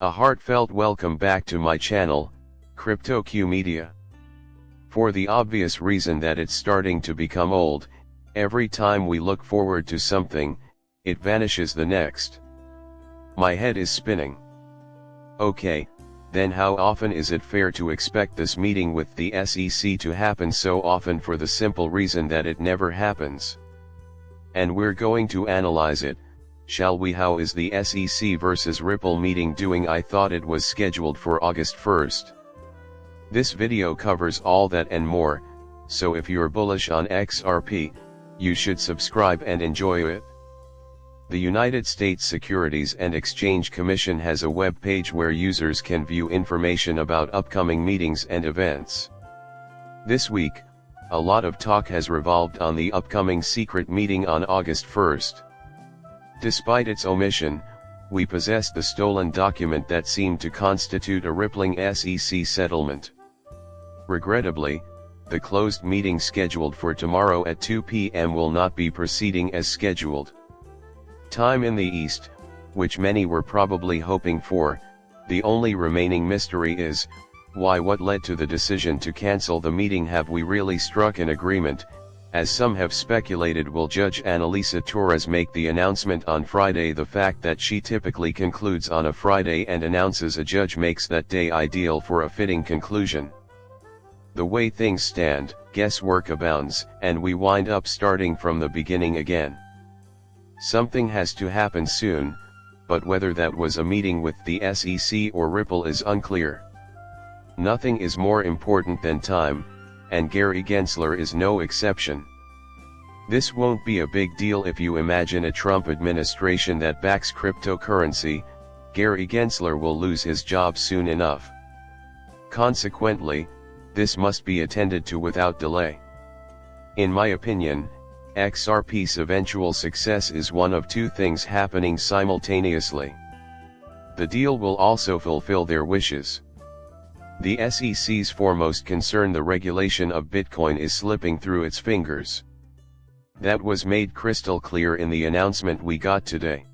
A heartfelt welcome back to my channel, CryptoQ Media. For the obvious reason that it's starting to become old, every time we look forward to something, it vanishes the next. My head is spinning. Okay, then how often is it fair to expect this meeting with the SEC to happen so often for the simple reason that it never happens? And we're going to analyze it, shall we? How is the SEC versus Ripple meeting doing? I thought it was scheduled for August 1st. This video covers all that and more, so if you're bullish on XRP, you should subscribe and enjoy it. The United States Securities and Exchange Commission has a web page where users can view information about upcoming meetings and events. This week, a lot of talk has revolved on the upcoming secret meeting on August 1st. Despite its omission, we possessed the stolen document that seemed to constitute a rippling SEC settlement. Regrettably, the closed meeting scheduled for tomorrow at 2 p.m. will not be proceeding as scheduled. Time in the East, which many were probably hoping for. The only remaining mystery is, why? What led to the decision to cancel the meeting? Have we really struck an agreement? As some have speculated, will Judge Annalisa Torres make the announcement on Friday? The fact that she typically concludes on a Friday and announces a judge makes that day ideal for a fitting conclusion. The way things stand, guesswork abounds, and we wind up starting from the beginning again. Something has to happen soon, but whether that was a meeting with the SEC or Ripple is unclear. Nothing is more important than time, and Gary Gensler is no exception. This won't be a big deal if you imagine a Trump administration that backs cryptocurrency. Gary Gensler will lose his job soon enough. Consequently, this must be attended to without delay. In my opinion, XRP's eventual success is one of two things happening simultaneously. The deal will also fulfill their wishes. The SEC's foremost concern, the regulation of Bitcoin, is slipping through its fingers. That was made crystal clear in the announcement we got today.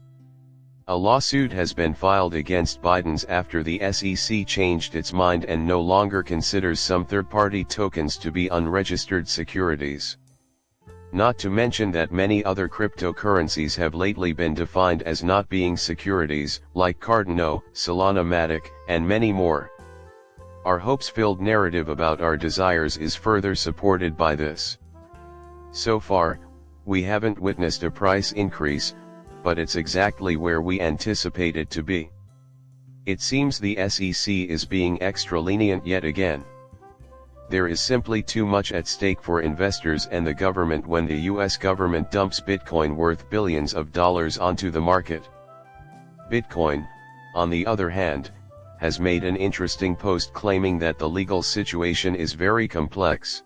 A lawsuit has been filed against Biden's after the SEC changed its mind and no longer considers some third-party tokens to be unregistered securities. Not to mention that many other cryptocurrencies have lately been defined as not being securities, like Cardano, Solana, Matic, and many more. Our hopes-filled narrative about our desires is further supported by this. So far, we haven't witnessed a price increase, but it's exactly where we anticipate it to be. It seems the SEC is being extra lenient yet again. There is simply too much at stake for investors and the government when the US government dumps Bitcoin worth billions of dollars onto the market. Bitcoin, on the other hand, has made an interesting post claiming that the legal situation is very complex.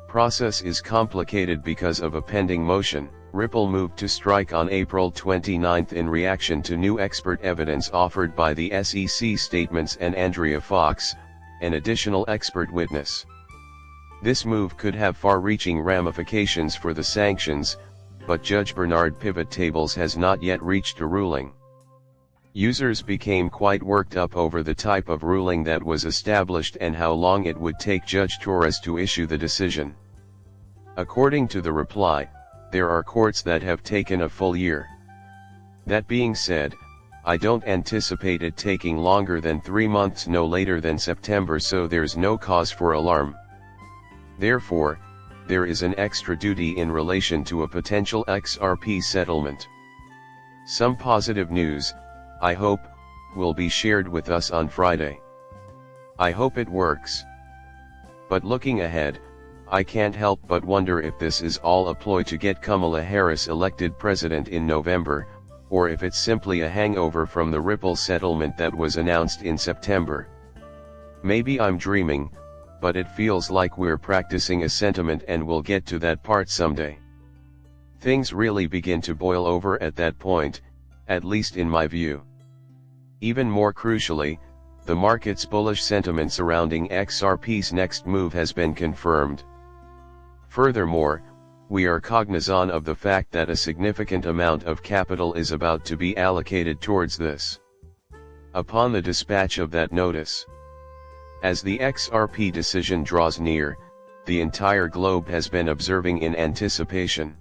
Process is complicated because of a pending motion. Ripple moved to strike on April 29 in reaction to new expert evidence offered by the SEC statements and Andrea Fox, an additional expert witness. This move could have far-reaching ramifications for the sanctions, but Judge Bernard Pivot Tables has not yet reached a ruling. Users became quite worked up over the type of ruling that was established and how long it would take Judge Torres to issue the decision. According to the reply, there are courts that have taken a full year. That being said, I don't anticipate it taking longer than 3 months, no later than September, so there's no cause for alarm. Therefore, there is an extra duty in relation to a potential XRP settlement. Some positive news, I hope, will be shared with us on Friday. I hope it works. But looking ahead, I can't help but wonder if this is all a ploy to get Kamala Harris elected president in November, or if it's simply a hangover from the Ripple settlement that was announced in September. Maybe I'm dreaming, but it feels like we're practicing a sentiment, and we'll get to that part someday. Things really begin to boil over at that point, at least in my view. Even more crucially, the market's bullish sentiment surrounding XRP's next move has been confirmed. Furthermore, we are cognizant of the fact that a significant amount of capital is about to be allocated towards this. upon the dispatch of that notice. As the XRP decision draws near, the entire globe has been observing in anticipation.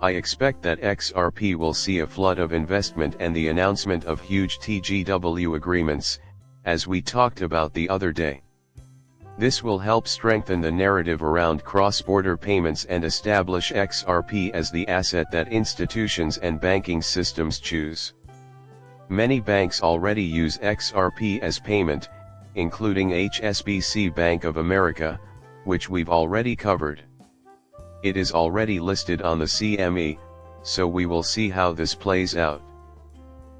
I expect that XRP will see a flood of investment and the announcement of huge TGW agreements, as we talked about the other day. This will help strengthen the narrative around cross-border payments and establish XRP as the asset that institutions and banking systems choose. Many banks already use XRP as payment, including HSBC Bank of America, which we've already covered. It is already listed on the CME, so we will see how this plays out.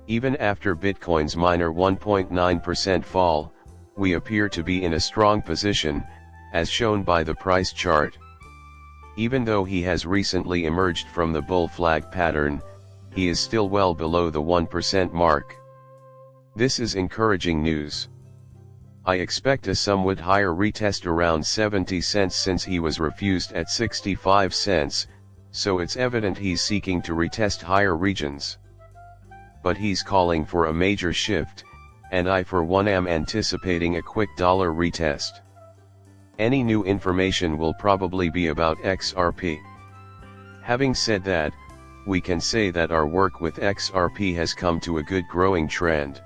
Even after Bitcoin's minor 1.9% fall, we appear to be in a strong position, as shown by the price chart. Even though he has recently emerged from the bull flag pattern, he is still well below the 1% mark. This is encouraging news. I expect a somewhat higher retest around 70 cents since he was refused at 65 cents, so it's evident he's seeking to retest higher regions. But he's calling for a major shift, and I for one am anticipating a quick dollar retest. Any new information will probably be about XRP. Having said that, we can say that our work with XRP has come to a good growing trend.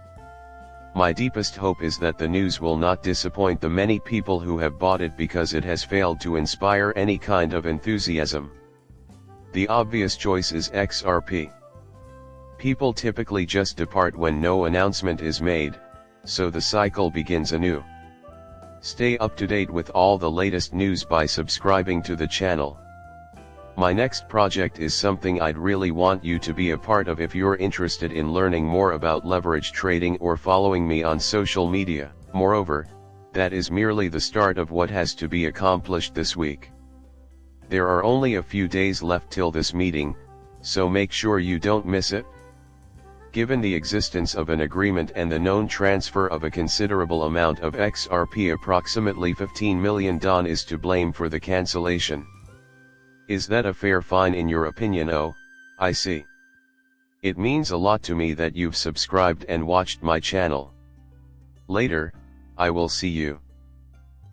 My deepest hope is that the news will not disappoint the many people who have bought it because it has failed to inspire any kind of enthusiasm. The obvious choice is XRP. People typically just depart when no announcement is made, so the cycle begins anew. Stay up to date with all the latest news by subscribing to the channel. My next project is something I'd really want you to be a part of if you're interested in learning more about leverage trading or following me on social media. Moreover, that is merely the start of what has to be accomplished this week. There are only a few days left till this meeting, so make sure you don't miss it. Given the existence of an agreement and the known transfer of a considerable amount of XRP, approximately $15 million is to blame for the cancellation. Is that a fair fine in your opinion? Oh, I see. It means a lot to me that you've subscribed and watched my channel. Later, I will see you.